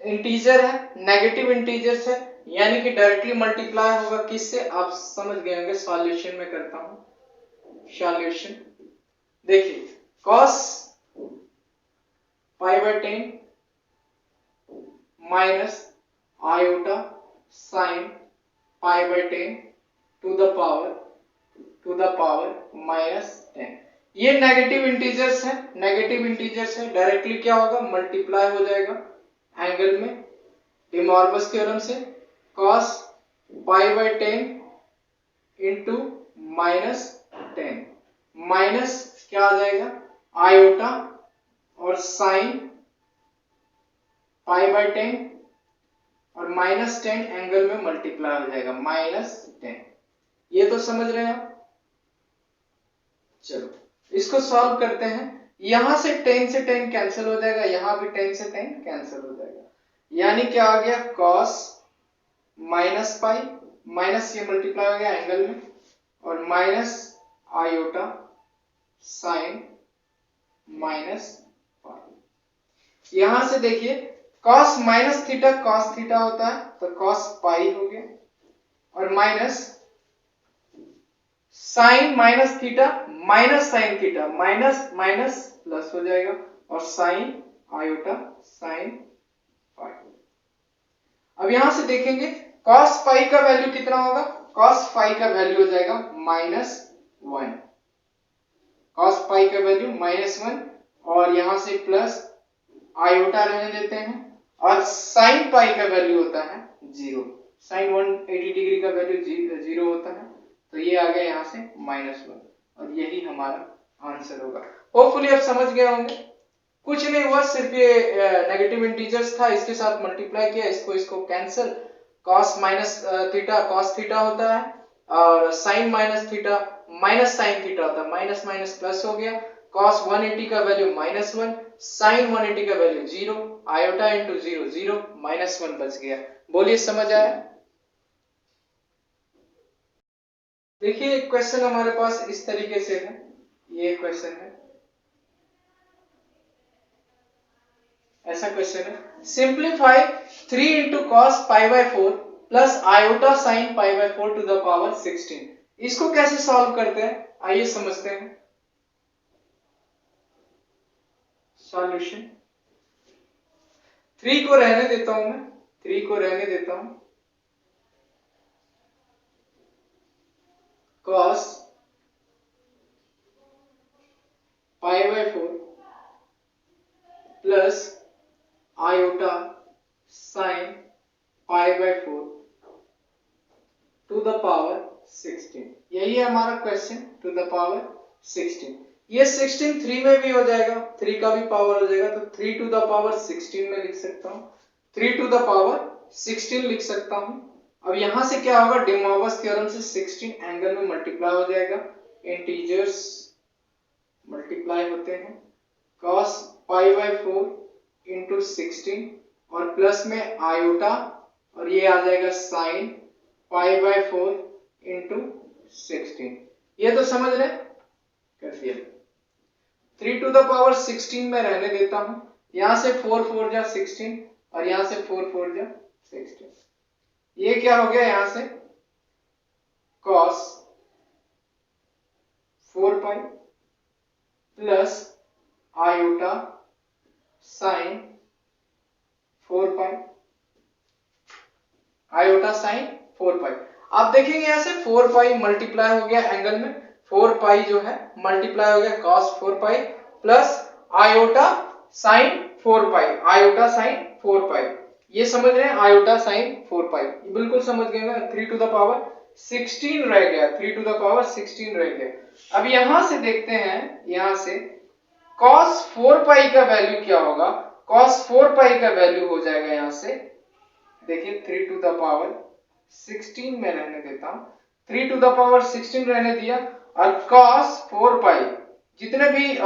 इंटीजर है, नेगेटिव इंटीजर्स है, यानी कि डायरेक्टली मल्टीप्लाई होगा किससे, आप समझ गए होंगे। सॉल्यूशन में करता हूं, सॉल्यूशन देखिए cos pi by 10 minus iota sin pi by 10 to the power minus 10। ये नेगेटिव इंटीजर्स है, नेगेटिव इंटीजर्स है, डायरेक्टली क्या होगा मल्टीप्लाई हो जाएगा एंगल में, डी मॉर्गन थ्योरम से cos pi by 10 into minus 10, minus क्या आ जाएगा आयोटा और sin पाई बाई 10 और माइनस 10 एंगल में मल्टीप्लाई हो जाएगा माइनस 10। ये तो समझ रहे हैं आप। चलो इसको सॉल्व करते हैं, यहां से 10 से 10 कैंसिल हो जाएगा, यहां भी 10 से 10 कैंसिल हो जाएगा, यानी क्या आ गया cos माइनस पाई, माइनस ये मल्टीप्लाई हो गया एंगल में, और minus iota sin minus pi. यहां से देखिए cos minus theta cos theta होता है तो कॉस पाई हो गया, और minus sine minus theta minus sine theta, minus minus plus हो जाएगा, और साइन आयोटा साइन पाई। अब यहां से देखेंगे कॉस पाई का वैल्यू कितना होगा, कॉस पाई का वैल्यू हो जाएगा -1, कॉस पाई का वैल्यू -1, और यहां से प्लस आयोटा रहने देते हैं, और साइन पाई का वैल्यू होता है 0, साइन 180 डिग्री का वैल्यू 0 होता है, तो ये आ गया यहां से -1, और यही हमारा आंसर होगा। होपफुली आप समझ गए होंगे। कुछ नहीं हुआ, सिर्फ ये नेगेटिव इंटीजर्स था, इसके साथ मल्टीप्लाई किया, इसको cancel, cos minus theta cos theta होता है, और sin minus theta minus sin theta होता है, माइनस माइनस प्लस हो गया, cos 180 का वैल्यू -1, sin 180 का वैल्यू 0, आयोटा इंटू 0 0, -1 बच गया। बोलिए समझ आया? देखिए क्वेश्चन हमारे पास इस तरीके से है, ये क्वेश्चन है, ऐसा क्वेश्चन है, simplify 3 into cos pi by 4 plus iota sine pi by 4 to the power 16। इसको कैसे सॉल्व करते हैं, आइए समझते हैं। सॉल्यूशन 3 को रहने देता हूं मैं, 3 को रहने देता हूं, cos pi by 4 plus iota sine pi by 4 to the power 16, यही है हमारा क्वेश्चन, टू द पावर 16। ये 16 3 में भी हो जाएगा, 3 का भी पावर हो जाएगा, तो 3 टू द पावर 16 में लिख सकता हूं, 3 टू द पावर 16 लिख सकता हूं। अब यहां से क्या होगा, डे मॉर्गन्स थ्योरम से 16 एंगल में मल्टीप्लाई हो जाएगा, इंटीजर्स मल्टीप्लाई होते हैं, cos पाई बाय 4 इंटू 16, और प्लस में आयोटा, और ये आ जाएगा साइन पाई बाय 4 इंटू 16। ये तो समझ रहे, कर दिया। 3 टू द पावर 16 में रहने देता हूं, यहां से 4 4 जा 16, और यहां से 4 4 जा 16, ये क्या हो गया, यहां से cos 4 pi plus iota sign 4 पाई, आयोटा साइन 4 पाई। आप देखेंगे यहां से 4 पाई मल्टीप्लाई हो गया एंगल में, 4 पाई जो है मल्टीप्लाई हो गया cos 4 pi plus iota sign 4 पाई, आयोटा साइन 4 पाई, ये समझ रहे हैं, आयोटा साइन 4 पाई, ये बिल्कुल समझ गए ना। 3 टू द पावर 16 रह गया, 3 टू द पावर 16 रह गया। अब यहां से देखते हैं, यहां से cos 4 पाई का वैल्यू क्या होगा, cos 4 पाई का वैल्यू हो जाएगा, यहां से देखिए 3 टू द पावर 16 में रहने देता हूं, 3 टू द पावर 16 रहने दिया, और cos 4 पाई जितने भी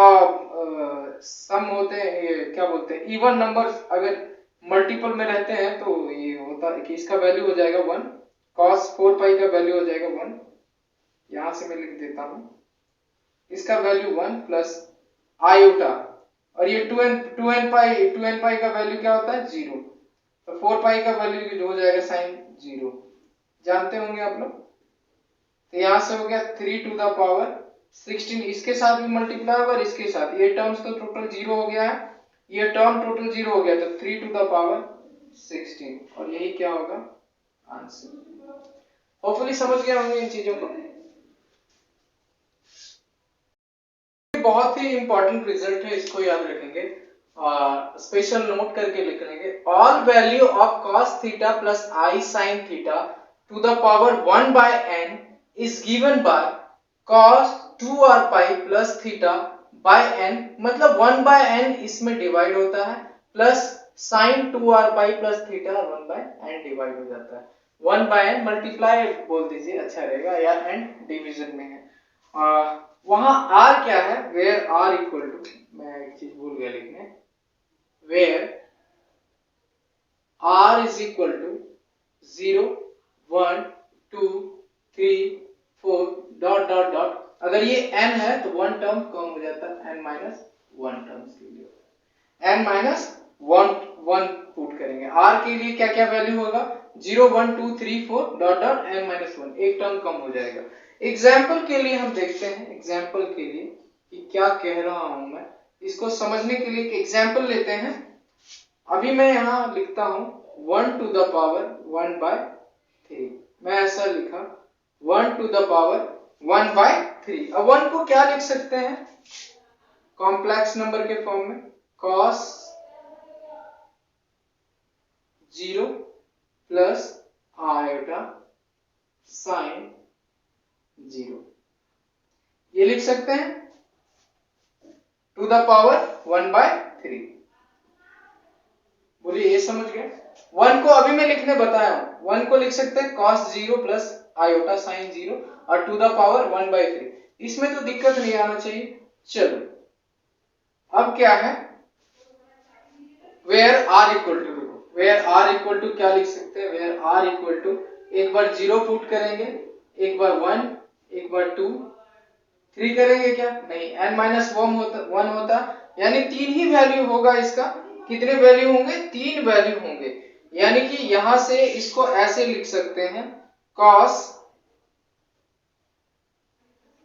सम होते हैं, ये क्या बोलते हैं, इवन नंबर्स अगर मल्टीपल में रहते हैं तो ये होता है कि इसका वैल्यू हो जाएगा 1, cos 4 पाई का वैल्यू हो जाएगा 1, यहां से मैं लिख देता हूं, इसका वैल्यू 1 प्लस आयोटा, और ये 2n पाई का वैल्यू क्या होता है 0, तो 4 पाई का वैल्यू हो जाएगा साइन 0, जानते होंगे आप लोग। तो यहां से हो गया 3 टू द पावर 16, इसके साथ भी मल्टीप्लाई होगा, इसके साथ, ये टर्म्स तो टोटल 0 हो गया है, ये टर्म टोटल 0 हो गया, तो 3 टू द पावर 16, और यही क्या होगा आंसर। होपफुली समझ गए होंगे इन चीजों को। बहुत ही इंपॉर्टेंट रिजल्ट है, इसको याद रखेंगे, स्पेशल नोट करके लिख लेंगे। All value of cos theta plus i sine theta to the power 1 by n is given by cos 2r pi plus theta by n, मतलब 1 by n इसमें डिवाइड होता है, plus sin 2r pi plus theta 1 by n divide हो जाता है, 1 by n multiply बोल दीजिए, अच्छा रहेगा, या n डिवीजन में है। वहां r क्या है, वेयर r इक्वल टू, मैं एक चीज भूल गया लिखने, where r is equal to 0 1 2 3 4 dot dot dot, अगर ये n है तो 1 टर्म कम हो जाता है, n-1 टर्म्स के लिए, n-1 1 1 पुट करेंगे। r के लिए क्या क्या वैल्यू होगा 0 1 2 3 4 डॉट डॉट n माइनस 1, एक टर्म कम हो जाएगा। एग्जाम्पल के लिए हम देखते हैं, एग्जाम्पल के लिए कि क्या कह रहा हूं मैं, इसको समझने के लिए एक एग्जाम्पल लेते हैं। अभी मैं यहां लिखता हूं 1 टू द पावर 1 बाय 3, मैं ऐसा लिखा 1 टू द पावर 1 बाय 3। अब 1 को क्या लिख सकते हैं कॉम्प्लेक्स नंबर के फॉर्म में, cos 0 प्लस आयोटा साइन 0, ये लिख सकते हैं टू द पावर 1 बाय 3। बोलिए ये समझ गए। 1 को अभी मैं लिखने बताया हूं, 1 को लिख सकते हैं cos 0 प्लस आयोटा साइन 0 और टू द पावर 1 बाय 3, इसमें तो दिक्कत नहीं आना चाहिए। चलो अब क्या है, where r equal to, where r equal to क्या लिख सकते हैं, वेयर आर इक्वल टू एक बार 0 पुट करेंगे, एक बार 1, एक बार 2, 3 करेंगे क्या, नहीं n माइनस 1 होता, यानी 3 ही वैल्यू होगा इसका। कितने वैल्यू होंगे, 3 वैल्यू होंगे, यानी कि यहां से इसको ऐसे लिख सकते हैं cos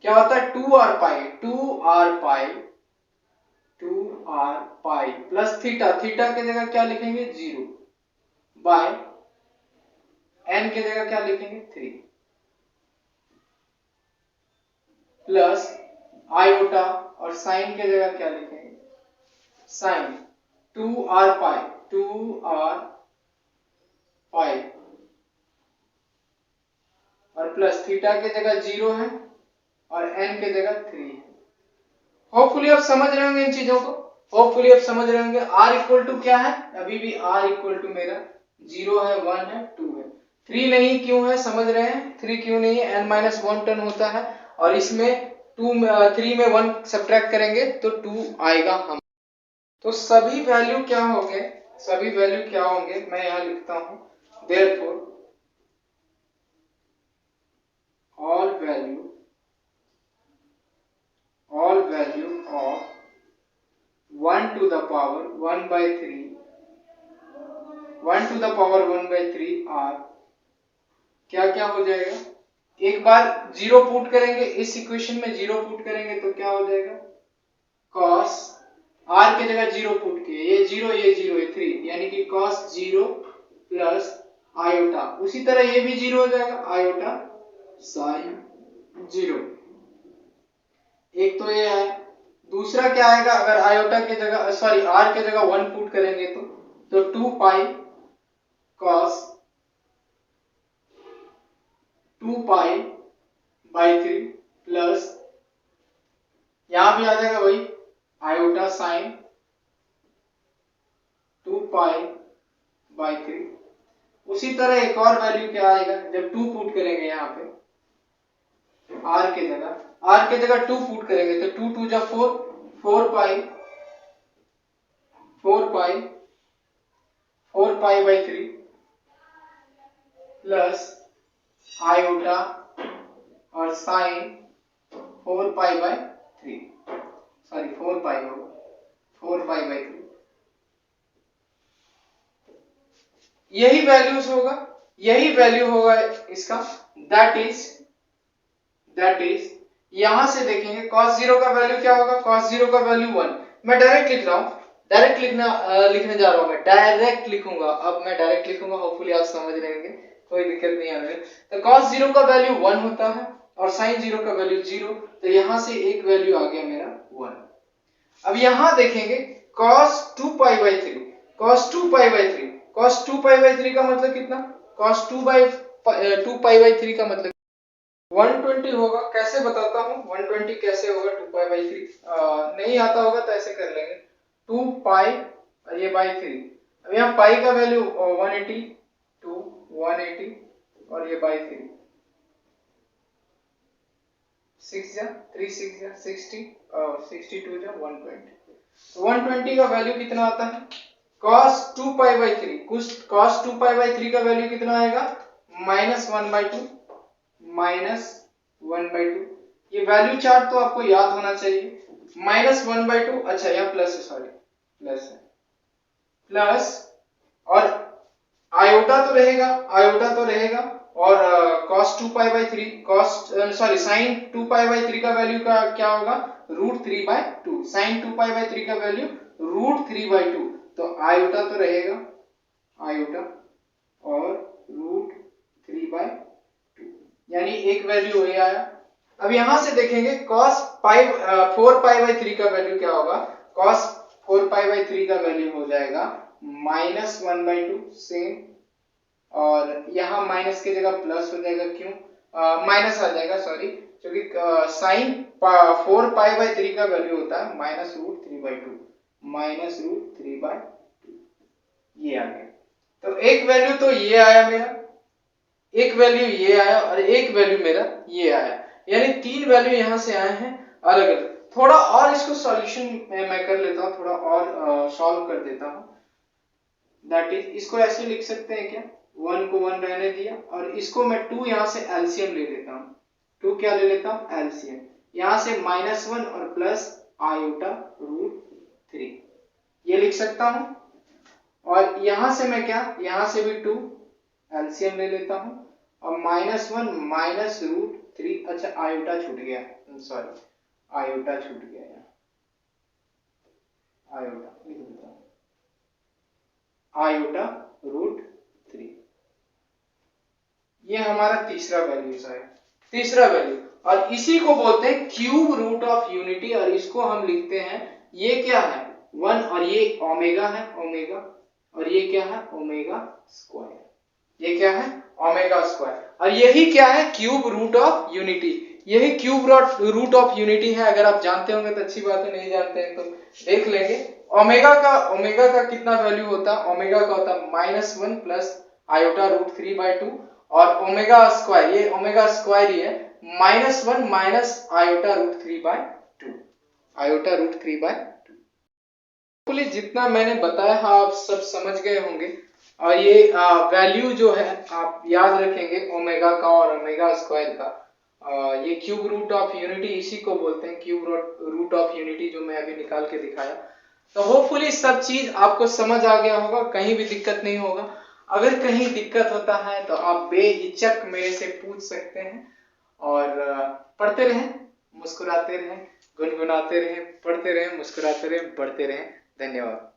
क्या होता है 2r पाई, 2r पाई, 2r pi plus theta, theta की जगह क्या लिखेंगे 0 बाय n की जगह क्या लिखेंगे 3 प्लस आयोटा और साइन की जगह क्या लिखेंगे साइन 2r पाई, 2r पाई और प्लस थीटा की जगह 0 है और n की जगह 3 है। होपफुली आप समझ रहे होंगे इन चीजों को, होपफुली आप समझ रहे होंगे। r इक्वल टू क्या है, अभी भी r इक्वल टू मेरा 0 है, 1 है, 2 है, 3 नहीं क्यों है, समझ रहे हैं 3 क्यों नहीं है, n माइनस 1 टर्म होता है और इसमें 3 में 1 सब्ट्रैक्ट करेंगे तो 2 आएगा हम। तो सभी वैल्यू क्या होंगे, सभी वैल्यू क्या होंगे, मैं यहां लिखता हूं therefore all value of 1 to the power 1 by 3, 1 to the power 1 by 3 r क्या क्या हो जाएगा, एक बार 0 पुट करेंगे, इस इक्वेशन में 0 पुट करेंगे तो क्या हो जाएगा cos r की जगह 0 पुट किए, ये 0 ये 0 ये 3, यानी कि cos 0 प्लस आयोटा, उसी तरह ये भी 0 हो जाएगा आयोटा साइन 0। एक तो ये है, दूसरा क्या आएगा, अगर आयोटा की जगह सॉरी r की जगह 1 पुट करेंगे तो 2 पाई cos 2 पाई बाई 3 प्लस यहां भी आ जाएगा वही आयोटा साइन 2 पाई बाई 3। उसी तरह एक और वैल्यू क्या आएगा, जब 2 पुट करेंगे यहाँ पे r के जगह 2 पुट करेंगे तो 2 2 जा 4, 4 पाई 4 पाई बाई 3 प्लस आयोटा और साइन 4 पाई बाई 3, सॉरी 4 पाई होगा, 4 पाई बाई 3, यही वैल्यूज होगा, यही वैल्यू होगा इसका। दैट इज यहां से देखेंगे cos 0 का वैल्यू क्या होगा, cos 0 का वैल्यू 1, मैं डायरेक्ट लिख रहा हूं, डायरेक्ट लिखने जा रहा हूं, मैं डायरेक्ट लिखूंगा, अब मैं डायरेक्ट लिखूंगा, होपफुली आप समझ रहे होंगे, कोई दिक्कत नहीं आ रही है। तो cos 0 का वैल्यू 1 होता है और sin 0 का वैल्यू 0, तो यहां से एक वैल्यू आ गया मेरा 1। अब यहां देखेंगे cos 2 pi by 3, cos 2 pi by 3, cos 2 pi by 3 का मतलब कितना, cos 2 पाई बाई 3 का मतलब 120 होगा। कैसे बताता हूं 120 कैसे होगा 2 पाई बाई 3, नहीं आता होगा तो ऐसे कर लेंगे 2 पाई और ये बाई 3, अब यहाँ पाई का वैल्यू 180, 2 180 और ये बाई 3, 6 जा 3 6 जा 60 और 62 जा 120, 120 का वैल्यू कितना आता है cos 2 pi by 3, cos 2 pi by 3 का वैल्यू कितना आएगा -1/2, -1/2, ये वैल्यू चार्ट तो आपको याद होना चाहिए, -1/2, अच्छा यहाँ प्लस है, सॉरी प्लस है, प्लस और आयोटा तो रहेगा और cos 2π/3 sin 2π/3 का वैल्यू का क्या होगा √3/2 sin 2π/3 का वैल्यू √3/2 तो आयोटा तो रहेगा आयोटा और √3/2 यानी एक वैल्यू ये आया। अब यहां से देखेंगे cos 4π/3 का वैल्यू क्या होगा cos 4π/3 का वैल्यू हो जाएगा -1/2 सेम और यहाँ माइनस की जगह प्लस हो जाएगा क्यों माइनस आ जाएगा सॉरी क्योंकि साइन 4π/3 का वैल्यू होता है -√3/2 ये आ गया। तो एक वैल्यू तो ये आया मेरा एक वैल्यू ये आया और एक वैल्यू मेरा ये आया यानी तीन वैल्यू यहाँ से आए हैं अलग अलग। थोड़ा और इसको सॉल्यूशन मैं कर लेता हूँ थोड़ा और सॉल्व कर देता हूँ दैट इज इसको ऐसे लिख सकते हैं क्या 1 को 1 रहने दिया और इसको मैं 2 यहाँ से एलसीएम ले लेता हूँ 2 क्या ले लेता हूँ एलसीएम यहाँ से -1 और प्लस आयोटा √3 ये लिख सकता हूँ और यहाँ से मैं क्या यहाँ से भी 2 एलसीएम ले लेता हूँ और -1 √3 अच्छा आयोटा छूट गया सॉरी आयोटा छूट गया यहाँ आयोटा लिख देता हूँ आयोटा √3 ये हमारा तीसरा वैल्यू है तीसरा वैल्यू और इसी को बोलते हैं क्यूब रूट ऑफ यूनिटी और इसको हम लिखते हैं ये क्या है 1 और ये ओमेगा है ओमेगा और ये क्या है ओमेगा स्क्वायर ये क्या है ओमेगा स्क्वायर और यही क्या है क्यूब रूट ऑफ यूनिटी यही क्यूब रूट ऑफ यूनिटी है। अगर आप जानते होंगे तो अच्छी बात है नहीं जानते हैं तो देख लेंगे। ओमेगा का कितना वैल्यू होता है ओमेगा का होता है -1 प्लस आयोटा √3/2 और ओमेगा स्क्वायर ये ओमेगा स्क्वायर ही है -1 माइनस आयोटा √3/2 आयोटा √3/2। बिल्कुल जितना मैंने बताया आप सब समझ गए होंगे और ये वैल्यू जो है आप याद रखेंगे ओमेगा का और ओमेगा स्क्वायर का ये क्यूब रूट ऑफ यूनिटी इसी को बोलते हैं क्यूब रूट ऑफ यूनिटी जो मैं अभी निकाल के दिखाया। तो होपफुली सब चीज आपको समझ आ गया होगा कहीं भी दिक्कत नहीं होगा। अगर कहीं दिक्कत होता है तो आप बेहिचक मेरे से पूछ सकते हैं और पढ़ते रहें मुस्कुराते रहें गुनगुनाते रहें पढ़ते रहें मुस्कुराते रहें बढ़ते रहें। धन्यवाद।